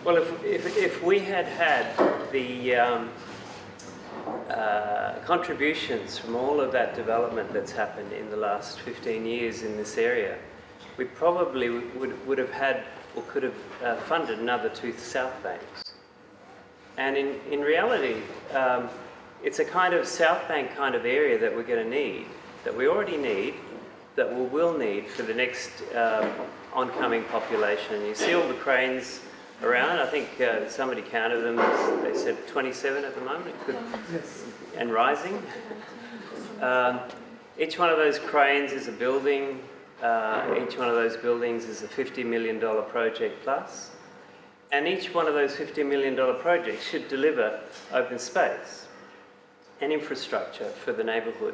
Well, if we had had the contributions from all of that development that's happened in the last 15 years in this area, we probably would have had or could have funded another 2 South Banks. And in reality, it's a kind of South Bank kind of area that we're going to need, that we already need, that we will need for the next oncoming population. You see all the cranes around. I think somebody counted them. They said 27 at the moment, Yes. and rising. Each one of those cranes is a building. Each one of those buildings is a $50 million project plus. And each one of those $50 million projects should deliver open space and infrastructure for the neighbourhood.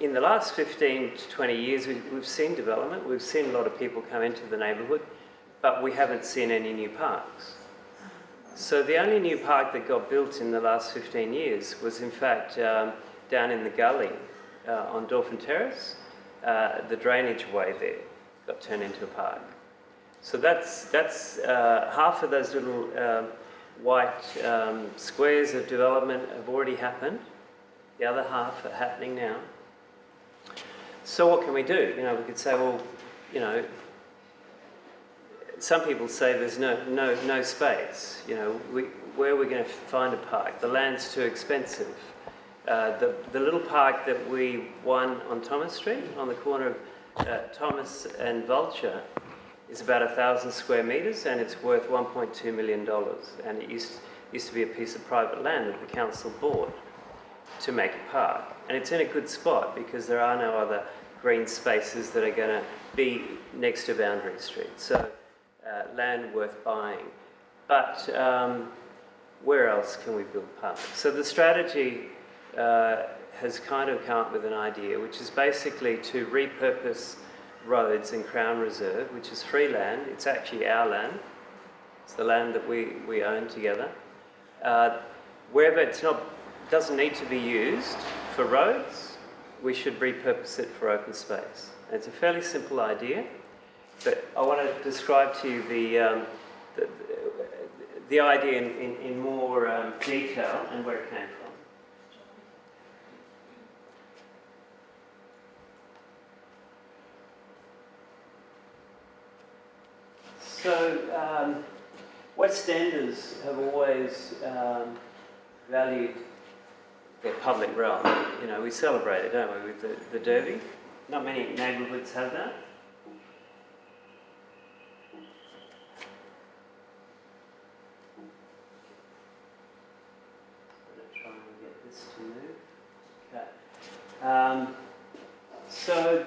In the last 15 to 20 years, we've seen development. We've seen a lot of people come into the neighbourhood, but we haven't seen any new parks. So the only new park that got built in the last 15 years was, in fact, down in the gully on Dolphin Terrace. The drainage way there got turned into a park. So that's half of those little white squares of development have already happened. The other half are happening now. So what can we do? We could say, well, some people say there's no space. Where are we going to find a park? The land's too expensive. The little park that we won on Thomas Street, on the corner of Thomas and Vulture, is about 1,000 square metres, and it's worth $1.2 million. And it used to be a piece of private land that the council bought to make a park. And it's in a good spot because there are no other green spaces that are going to be next to Boundary Street. So land worth buying. But where else can we build parks? So the strategy has kind of come up with an idea, which is basically to repurpose roads in Crown Reserve, which is free land. It's actually our land. It's the land that we own together. Wherever doesn't need to be used for roads, we should repurpose it for open space. And it's a fairly simple idea, but I want to describe to you the idea in more detail and where it came from. So, West Enders have always valued their public realm. We celebrate it, don't we, with the Derby? Not many neighbourhoods have that. I'm going to try and get this to move. Okay. So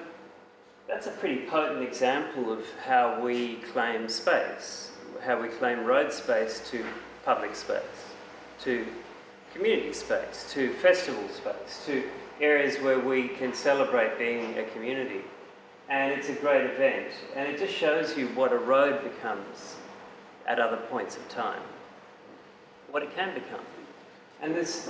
that's a pretty potent example of how we claim space, how we claim road space to public space, to community space, to festival space, to areas where we can celebrate being a community. And it's a great event. And it just shows you what a road becomes at other points of time, what it can become. And this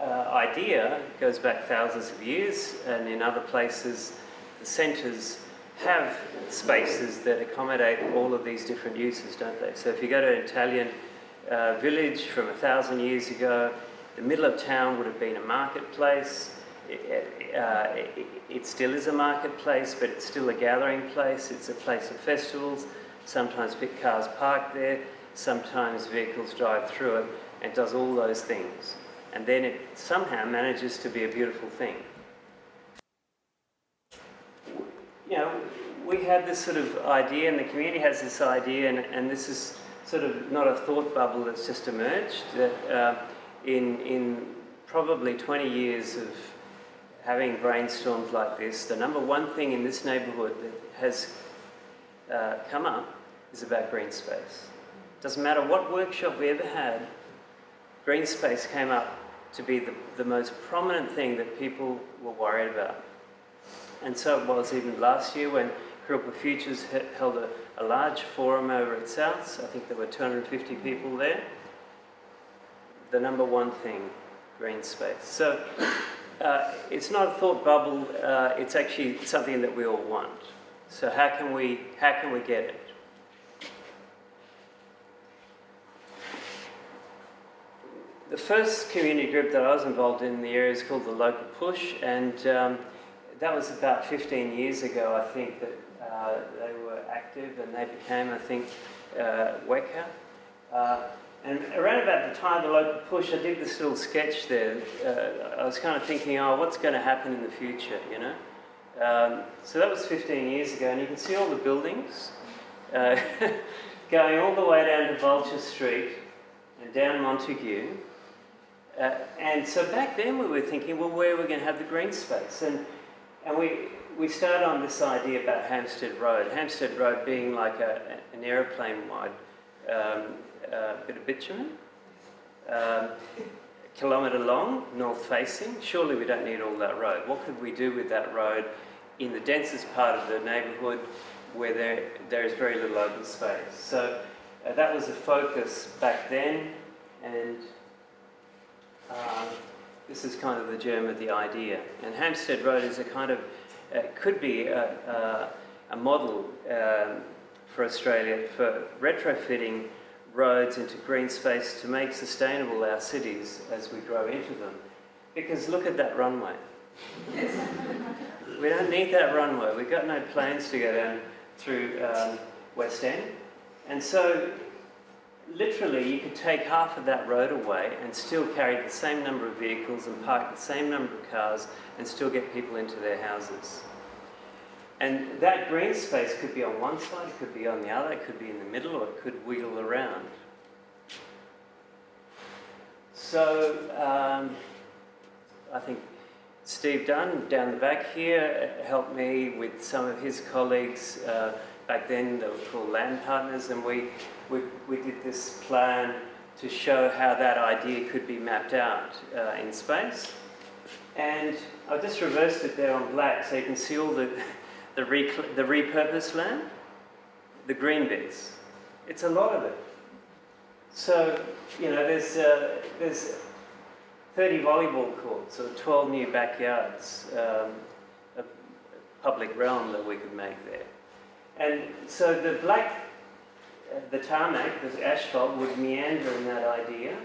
idea goes back thousands of years, and in other places, the centres have spaces that accommodate all of these different uses, don't they? So if you go to an Italian village from 1,000 years ago, the middle of town would have been a marketplace. It still is a marketplace, but it's still a gathering place. It's a place of festivals. Sometimes cars park there. Sometimes vehicles drive through it, and does all those things. And then it somehow manages to be a beautiful thing. We had this sort of idea, and the community has this idea, and this is sort of not a thought bubble that's just emerged, that in probably 20 years of having brainstorms like this, the number one thing in this neighbourhood that has come up is about green space. Doesn't matter what workshop we ever had, green space came up to be the most prominent thing that people were worried about. And so it was even last year when Kurilpa Futures held a large forum over at Souths. I think there were 250 people there. The number one thing, green space. So it's not a thought bubble, it's actually something that we all want. So how can we get it? the first community group that I was involved in the area is called the Local Push, and that was about 15 years ago, I think, that they were active, and they became, I think, Weka. And around about the time of the Local Push, I did this little sketch there. I was kind of thinking, oh, what's going to happen in the future, you know? So that was 15 years ago, and you can see all the buildings going all the way down to Vulture Street and down Montague. And so back then we were thinking, well, where are we going to have the green space? And we started on this idea about Hampstead Road. Hampstead Road being like an aeroplane-wide bit of bitumen, kilometre long, north-facing. Surely we don't need all that road. What could we do with that road in the densest part of the neighbourhood where there is very little open space? So that was a focus back then, and this is kind of the germ of the idea. And Hampstead Road is a kind of, could be a model for Australia for retrofitting roads into green space to make sustainable our cities as we grow into them. Because look at that runway. We don't need that runway. We've got no planes to go down through West End. And so literally you could take half of that road away and still carry the same number of vehicles and park the same number of cars and still get people into their houses. And that green space could be on one side, it could be on the other, it could be in the middle, or it could wiggle around. So I think Steve Dunn down the back here helped me with some of his colleagues. Back then they were called land partners, and we did this plan to show how that idea could be mapped out in space. And I just reversed it there on black so you can see all the repurposed land, the green bits. It's a lot of it. So, you know, there's 30 volleyball courts or 12 new backyards, a public realm that we could make there. And so the tarmac, the asphalt, would meander in that idea,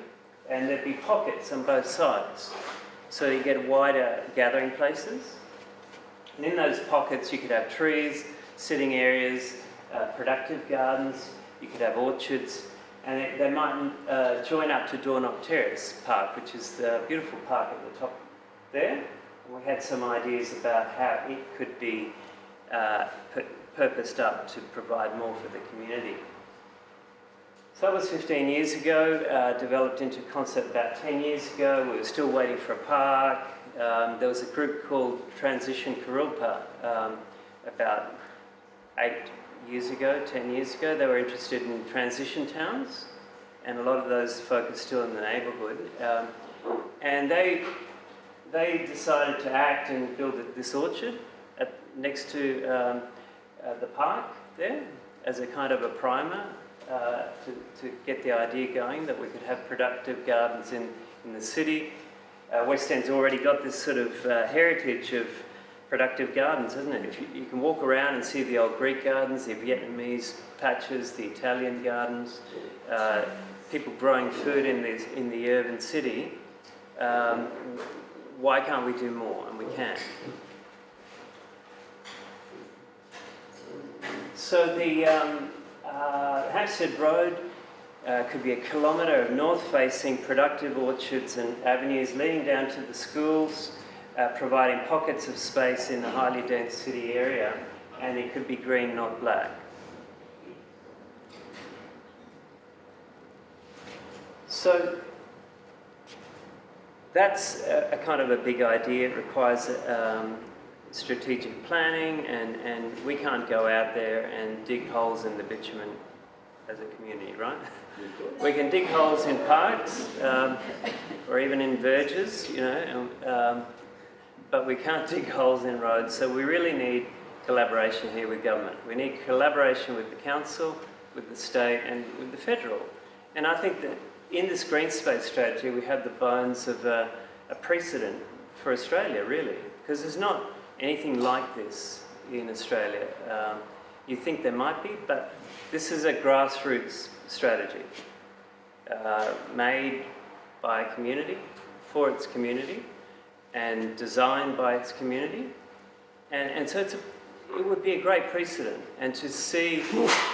and there'd be pockets on both sides. So you get wider gathering places. And in those pockets you could have trees, sitting areas, productive gardens, you could have orchards, and they might join up to Dornoch Terrace Park, which is the beautiful park at the top there. And we had some ideas about how it could be purposed up to provide more for the community. So that was 15 years ago, developed into concept about 10 years ago. We were still waiting for a park. There was a group called Transition Kurilpa about 8 years ago, 10 years ago. They were interested in transition towns, and a lot of those focused still in the neighbourhood. And they decided to act and build this orchard next to the park there as a kind of a primer to get the idea going that we could have productive gardens in the city. West End's already got this sort of heritage of productive gardens, hasn't it? If you can walk around and see the old Greek gardens, the Vietnamese patches, the Italian gardens, people growing food in the urban city. Why can't we do more? And we can. So the Hampstead Road could be a kilometre of north-facing productive orchards and avenues leading down to the schools, providing pockets of space in the highly dense city area, and it could be green, not black. So that's a kind of a big idea. It requires strategic planning, and we can't go out there and dig holes in the bitumen as a community, right? We can dig holes in parks or even in verges, you know, but we can't dig holes in roads. So we really need collaboration here with government. We need collaboration with the council, with the state, and with the federal. And I think that in this green space strategy, we have the bones of a precedent for Australia, really, because there's not anything like this in Australia. You think there might be, but this is a grassroots strategy made by a community, for its community, and designed by its community. And so it would be a great precedent. And to see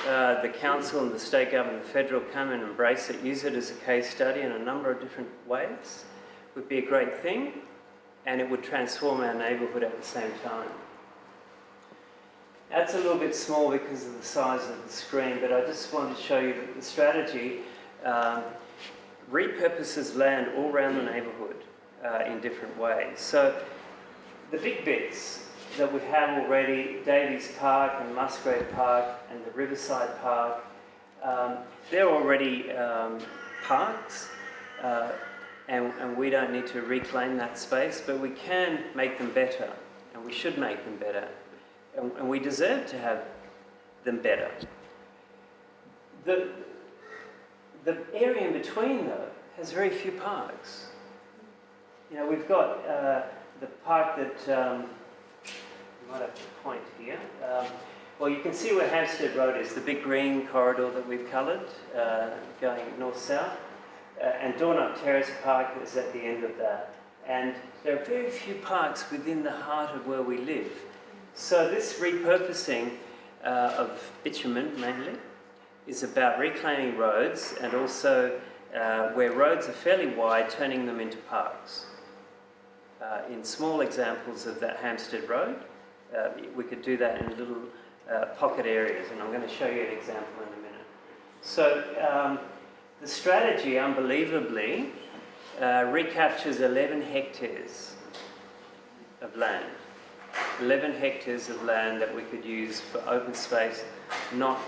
the council and the state government, the federal, come and embrace it, use it as a case study in a number of different ways, would be a great thing, and it would transform our neighbourhood at the same time. That's a little bit small because of the size of the screen, but I just wanted to show you that the strategy repurposes land all around the neighbourhood in different ways. So the big bits that we have already, Davies Park and Musgrave Park and the Riverside Park, they're already parks, and we don't need to reclaim that space, but we can make them better, and we should make them better, and we deserve to have them better. The area in between, though, has very few parks. You know, we've got the park that I might have to point here. Well, you can see where Hampstead Road is, the big green corridor that we've coloured, going north-south. And Dornoch Terrace Park is at the end of that. And there are very few parks within the heart of where we live. So this repurposing of bitumen, mainly, is about reclaiming roads, and also where roads are fairly wide, turning them into parks. In small examples of that Hampstead Road, we could do that in little pocket areas, and I'm going to show you an example in a minute. So the strategy, unbelievably, recaptures 11 hectares of land. 11 hectares of land that we could use for open space, not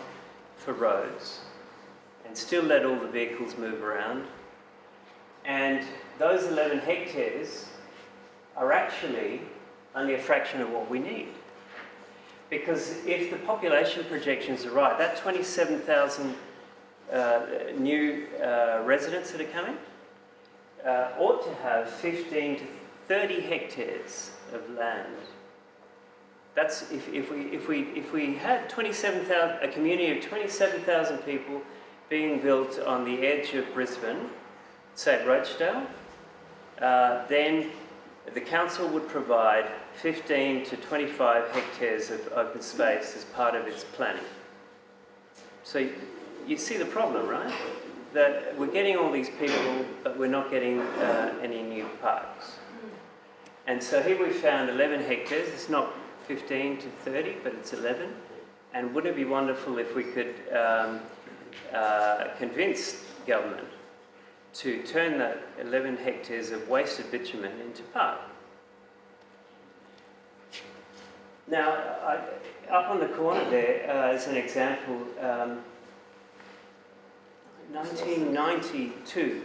for roads, and still let all the vehicles move around. And those 11 hectares are actually only a fraction of what we need. Because if the population projections are right, that 27,000 new residents that are coming ought to have 15 to 30 hectares of land. That's if we had 27,000, a community of 27,000 people being built on the edge of Brisbane, say at Rochdale, then the council would provide 15 to 25 hectares of open space as part of its planning. So you see the problem, right? That we're getting all these people, but we're not getting any new parks. And so here we found 11 hectares. It's not 15 to 30, but it's 11. And wouldn't it be wonderful if we could convince government to turn that 11 hectares of wasted bitumen into park? Now, up on the corner there is an example. 1992,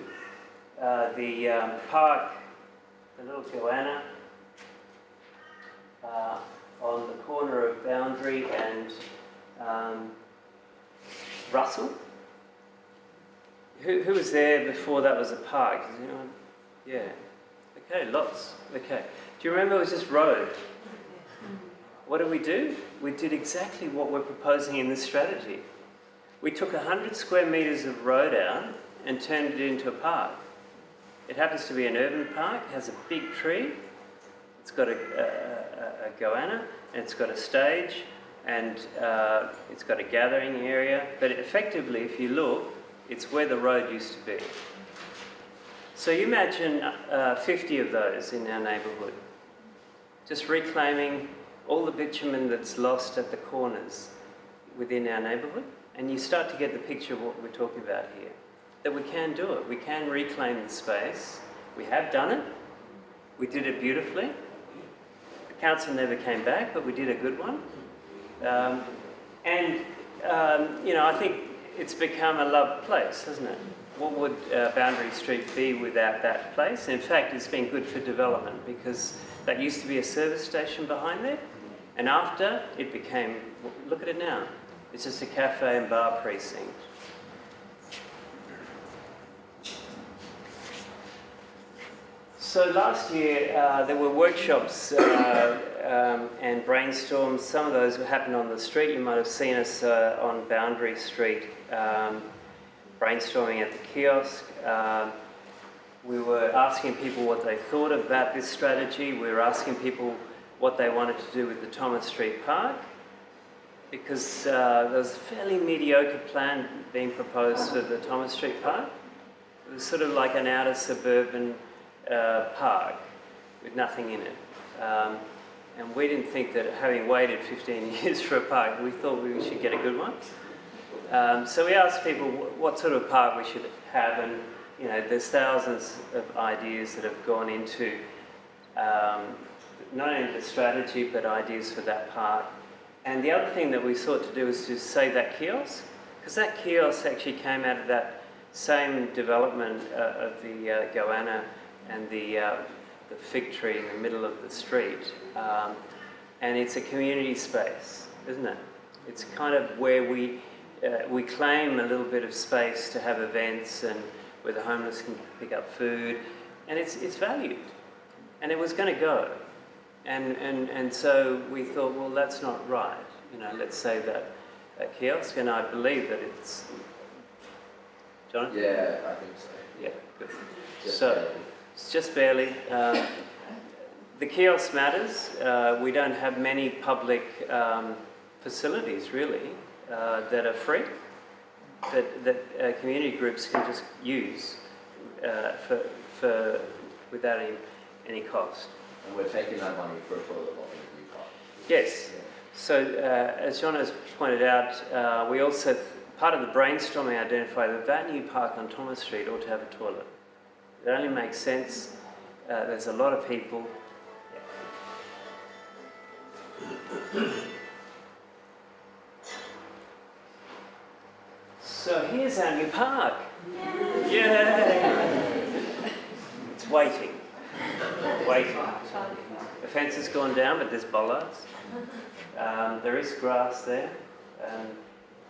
the park, the little Goanna, on the corner of Boundary and Russell. Who was there before that was a park? Does anyone? Yeah. Okay, lots. Okay. Do you remember it was just road? What did we do? We did exactly what we're proposing in this strategy. We took 100 square metres of road out and turned it into a park. It happens to be an urban park. It has a big tree. It's got a goanna, and it's got a stage, and it's got a gathering area. But effectively, if you look, it's where the road used to be. So you imagine 50 of those in our neighbourhood, just reclaiming all the bitumen that's lost at the corners within our neighbourhood, and you start to get the picture of what we're talking about here. That we can do it. We can reclaim the space. We have done it. We did it beautifully. The council never came back, but we did a good one. You know, I think it's become a loved place, hasn't it? What would Boundary Street be without that place? In fact, it's been good for development because that used to be a service station behind there, and after it became, look at it now, it's just a cafe and bar precinct. So last year there were workshops and brainstorms. Some of those happened on the street. You might have seen us on Boundary Street brainstorming at the kiosk. We were asking people what they thought about this strategy. We were asking people what they wanted to do with the Thomas Street Park, because there was a fairly mediocre plan being proposed for the Thomas Street Park. It was sort of like an outer suburban park with nothing in it. And we didn't think that, having waited 15 years for a park, we thought we should get a good one. So we asked people what sort of park we should have, and you know, there's thousands of ideas that have gone into not only the strategy but ideas for that park. And the other thing that we sought to do was to save that kiosk, because that kiosk actually came out of that same development of the goanna and the fig tree in the middle of the street. And it's a community space, isn't it? It's kind of where we claim a little bit of space to have events and where the homeless can pick up food, and it's valued. And it was going to go. And so we thought, well, that's not right. You know, let's save that kiosk, and I believe that it's... Jonathan? Yeah, I think so. Yeah, good. Just So, barely. it's just barely. The kiosk matters. We don't have many public facilities, really, that are free, that community groups can just use for without any cost. And we're taking that money for a toilet block in the new park. Yes. Yeah. So, as John has pointed out, we also, part of the brainstorming, identified that new park on Thomas Street ought to have a toilet. It only makes sense. There's a lot of people. So here's our new park. Yay! It's waiting. The fence has gone down, but there's bollards. There is grass there.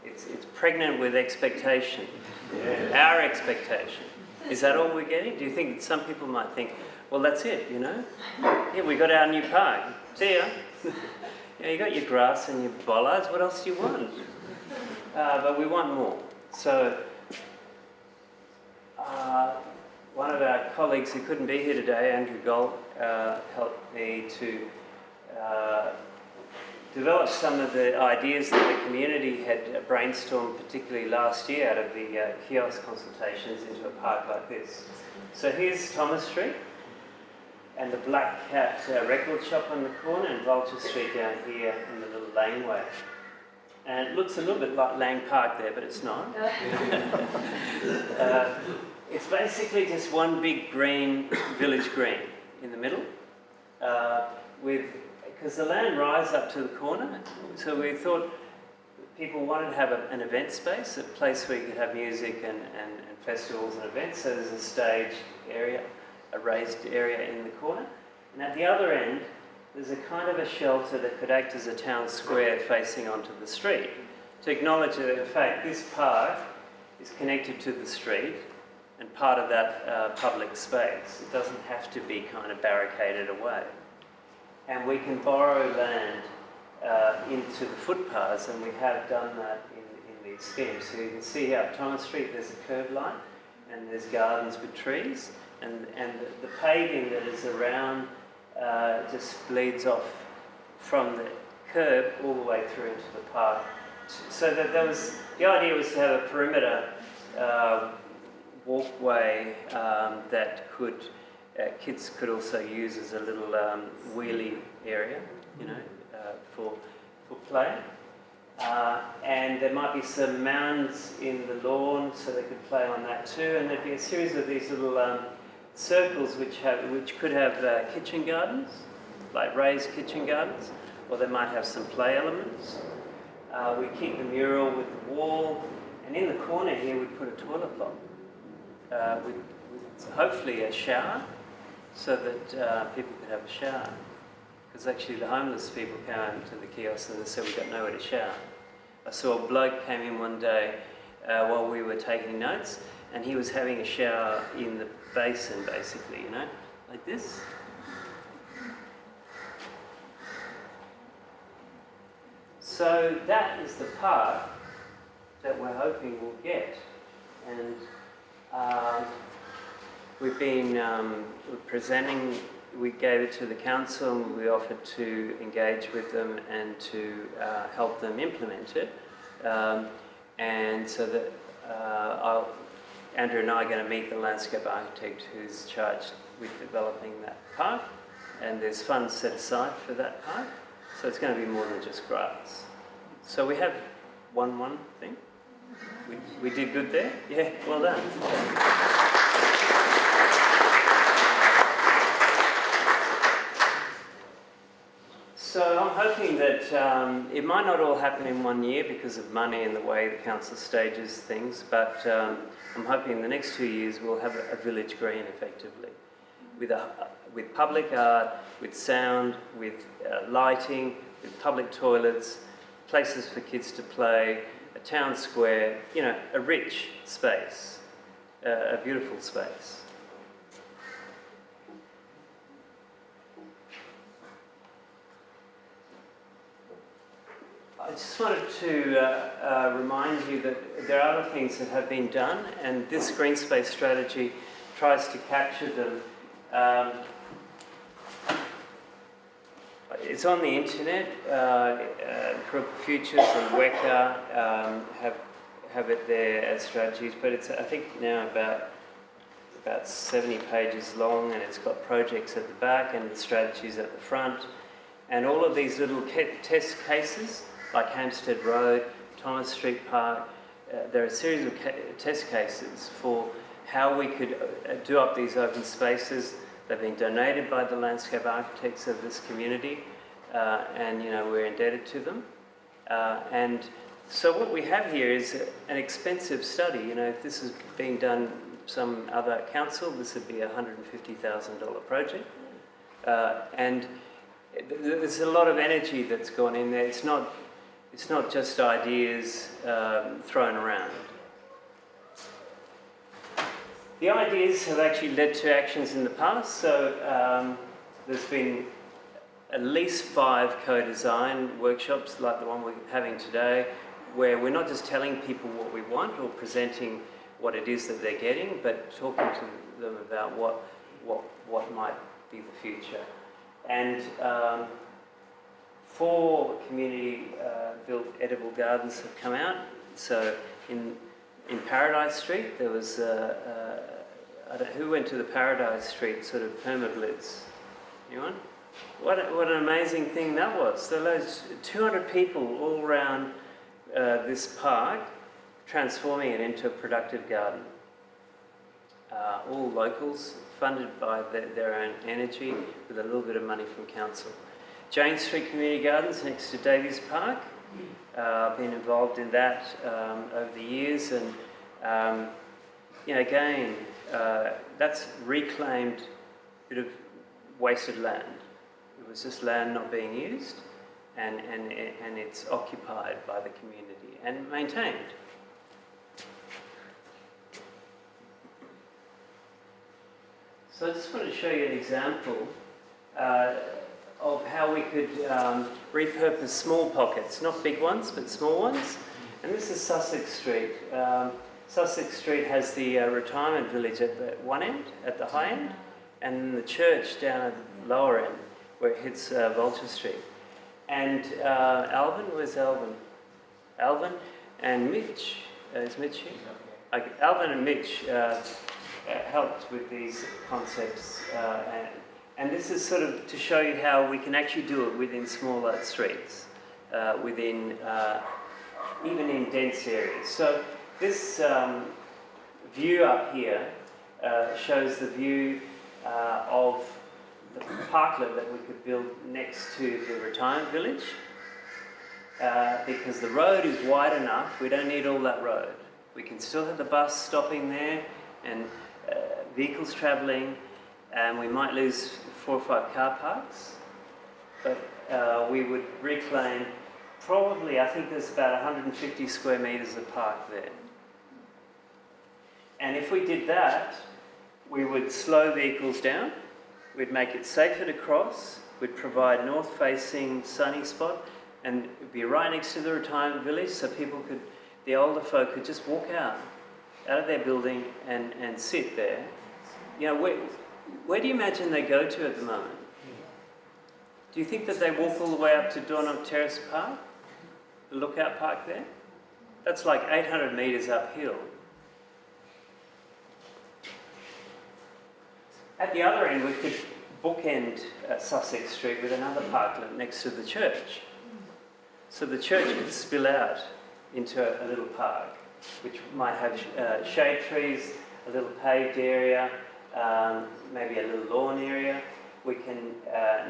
It's pregnant with expectation. Our expectation. Is that all we're getting? Do you think that some people might think, well, that's it, you know? Yeah, we got our new park. See ya. Yeah, you got your grass and your bollards. What else do you want? But we want more. So, one of our colleagues who couldn't be here today, Andrew Gold, helped me to develop some of the ideas that the community had brainstormed, particularly last year, out of the kiosk consultations into a park like this. So here's Thomas Street and the Black Cat record shop on the corner, and Vulture Street down here in the little laneway. And it looks a little bit like Lang Park there, but it's not. It's basically just one big green, village green in the middle, because the land rises up to the corner, so we thought people wanted to have an event space, a place where you could have music and festivals and events. So there's a stage area, a raised area in the corner. And at the other end, there's a kind of a shelter that could act as a town square facing onto the street, to acknowledge that, in fact, this park is connected to the street and part of that public space. It doesn't have to be kind of barricaded away. And we can borrow land into the footpaths, and we have done that in these schemes. So you can see here at Thomas Street there's a curb line, and there's gardens with trees, and the paving that is around just bleeds off from the curb all the way through into the park. So that the idea was to have a perimeter walkway that kids could also use as a little wheelie area, you know, for play. And there might be some mounds in the lawn, so they could play on that too. And there'd be a series of these little circles which could have kitchen gardens, like raised kitchen gardens, or they might have some play elements. We keep the mural with the wall, and in the corner here we put a toilet block with hopefully a shower, so that people could have a shower. Because actually the homeless people came out to the kiosk and they said, we've got nowhere to shower. I saw a bloke came in one day while we were taking notes, and he was having a shower in the basin, basically, you know, like this. So that is the park that we're hoping we'll get. And we've been presenting. We gave it to the council and we offered to engage with them and to help them implement it. And so that Andrew and I are going to meet the landscape architect who's charged with developing that park, and there's funds set aside for that park, so it's going to be more than just grass. So we have one thing. We did good there? Yeah, well done. So I'm hoping that it might not all happen in 1 year because of money and the way the council stages things, but I'm hoping in the next 2 years we'll have a village green effectively, with public art, with sound, with lighting, with public toilets, places for kids to play, a town square, you know, a rich space, a beautiful space. I just wanted to remind you that there are other things that have been done, and this green space strategy tries to capture them. It's on the internet. Kurilpa Futures and Weka have it there as strategies, but it's, I think, now about 70 pages long, and it's got projects at the back and the strategies at the front, and all of these little test cases, like Hampstead Road, Thomas Street Park. There are a series of test cases for how we could do up these open spaces. They've been donated by the landscape architects of this community, and you know, we're indebted to them. And so what we have here is an expensive study. You know, if this is being done some other council, this would be a $150,000 project. And there's a lot of energy that's gone in there. It's not just ideas thrown around. The ideas have actually led to actions in the past. So there's been at least 5 co-design workshops like the one we're having today, where we're not just telling people what we want or presenting what it is that they're getting, but talking to them about what might be the future. And 4 community-built edible gardens have come out. So in Paradise Street, there was who went to the Paradise Street sort of permablitz? Anyone? What an amazing thing that was. So those 200 people all around this park, transforming it into a productive garden. All locals, funded by their own energy, with a little bit of money from council. Jane Street Community Gardens next to Davies Park. I've been involved in that over the years, and you know, again, that's reclaimed bit of wasted land. It was just land not being used, and it's occupied by the community and maintained. So I just want to show you an example of how we could repurpose small pockets, not big ones, but small ones. And this is Sussex Street. Sussex Street has the retirement village at the one end, at the high end, and the church down at the lower end, where it hits Vulture Street. And Alvin, where's Alvin? Alvin and Mitch, is Mitch here? Okay. Alvin and Mitch helped with these concepts, and this is sort of to show you how we can actually do it within smaller streets, within even in dense areas. So this view up here shows the view of the parklet that we could build next to the retirement village, because the road is wide enough. We don't need all that road. We can still have the bus stopping there and vehicles travelling, and we might lose 4 or 5 car parks, but we would reclaim probably, I think there's about 150 square metres of park there. And if we did that, we would slow vehicles down, we'd make it safer to cross, we'd provide north-facing sunny spot, and it'd be right next to the retirement village, so people could, the older folk could just walk out of their building and sit there You know, where do you imagine they go to at the moment? Do you think that they walk all the way up to Dornoch Terrace Park? The lookout park there? That's like 800 metres uphill. At the other end, we could bookend Sussex Street with another parklet next to the church. So the church could spill out into a little park, which might have shade trees, a little paved area, maybe a little lawn area. We can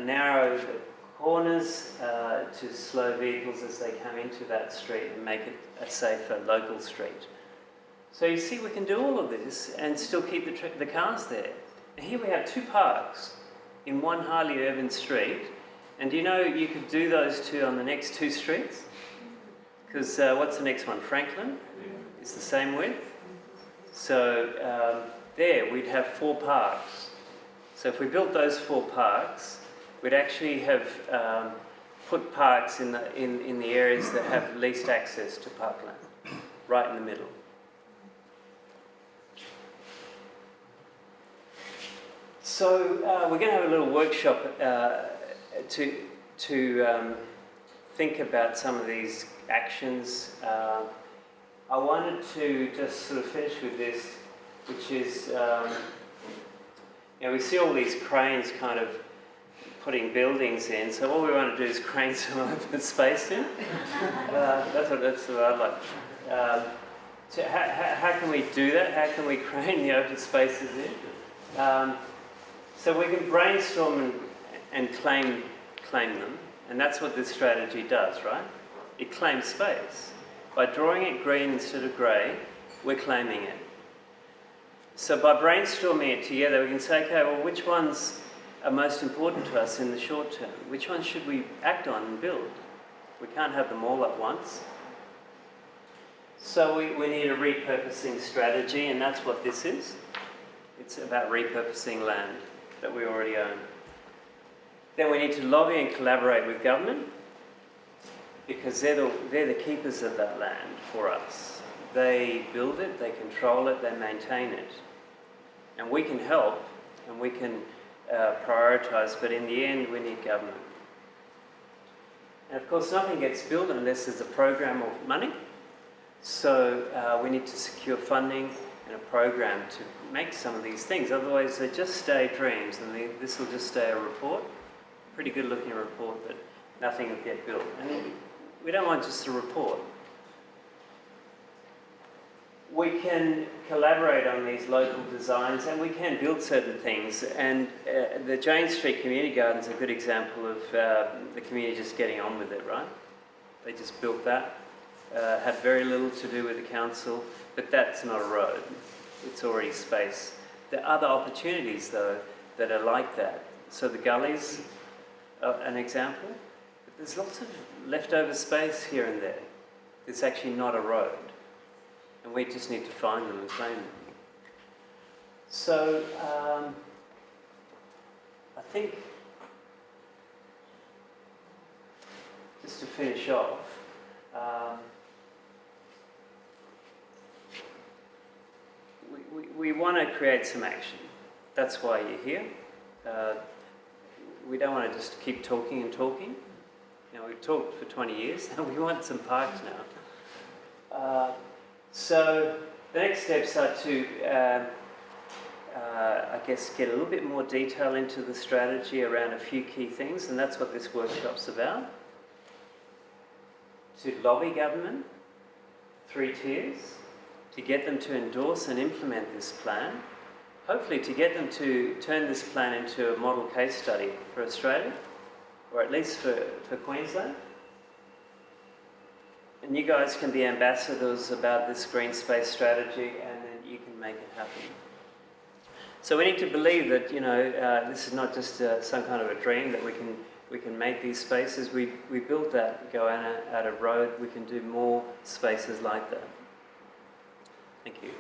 narrow the corners to slow vehicles as they come into that street and make it a safer local street. So you see, we can do all of this and still keep the cars there. And here we have two parks in one highly urban street. And do you know you could do those two on the next two streets? Because what's the next one? Franklin is the same width. So there we'd have 4 parks. So if we built those 4 parks, we'd actually have put parks in the areas that have least access to parkland, right in the middle. So we're going to have a little workshop to think about some of these actions. I wanted to just sort of finish with this, which is, you know, we see all these cranes kind of putting buildings in, so all we want to do is crane some open space in. That's what I'd like. So how can we do that? How can we crane the open spaces in? So we can brainstorm and claim them, and that's what this strategy does, right? It claims space. By drawing it green instead of grey, we're claiming it. So by brainstorming it together, we can say, okay, well, which ones are most important to us in the short term? Which ones should we act on and build? We can't have them all at once. So we need a repurposing strategy, and that's what this is. It's about repurposing land that we already own. Then we need to lobby and collaborate with government, because they're the keepers of that land for us. They build it, they control it, they maintain it. And we can help and we can prioritise, but in the end we need government. And of course nothing gets built unless there's a program of money. So we need to secure funding and a program to make some of these things. Otherwise they just stay dreams, and this will just stay a report. Pretty good looking report, but nothing will get built. And we don't want just a report. We can collaborate on these local designs, and we can build certain things. And the Jane Street Community Garden is a good example of the community just getting on with it, right? They just built that. Had very little to do with the council, but that's not a road. It's already space. There are other opportunities, though, that are like that. So the gullies are an example. But there's lots of leftover space here and there. It's actually not a road. And we just need to find them and claim them. So I think, just to finish off, we want to create some action. That's why you're here. We don't want to just keep talking and talking. You know, we've talked for 20 years, and we want some parks now. So the next steps are to, I guess, get a little bit more detail into the strategy around a few key things, and that's what this workshop's about. To lobby government, 3 tiers, to get them to endorse and implement this plan, hopefully to get them to turn this plan into a model case study for Australia, or at least for Queensland. And you guys can be ambassadors about this green space strategy, and then you can make it happen. So we need to believe that, you know, this is not just some kind of a dream, that we can make these spaces. We built that Goanna out of road. We can do more spaces like that. Thank you.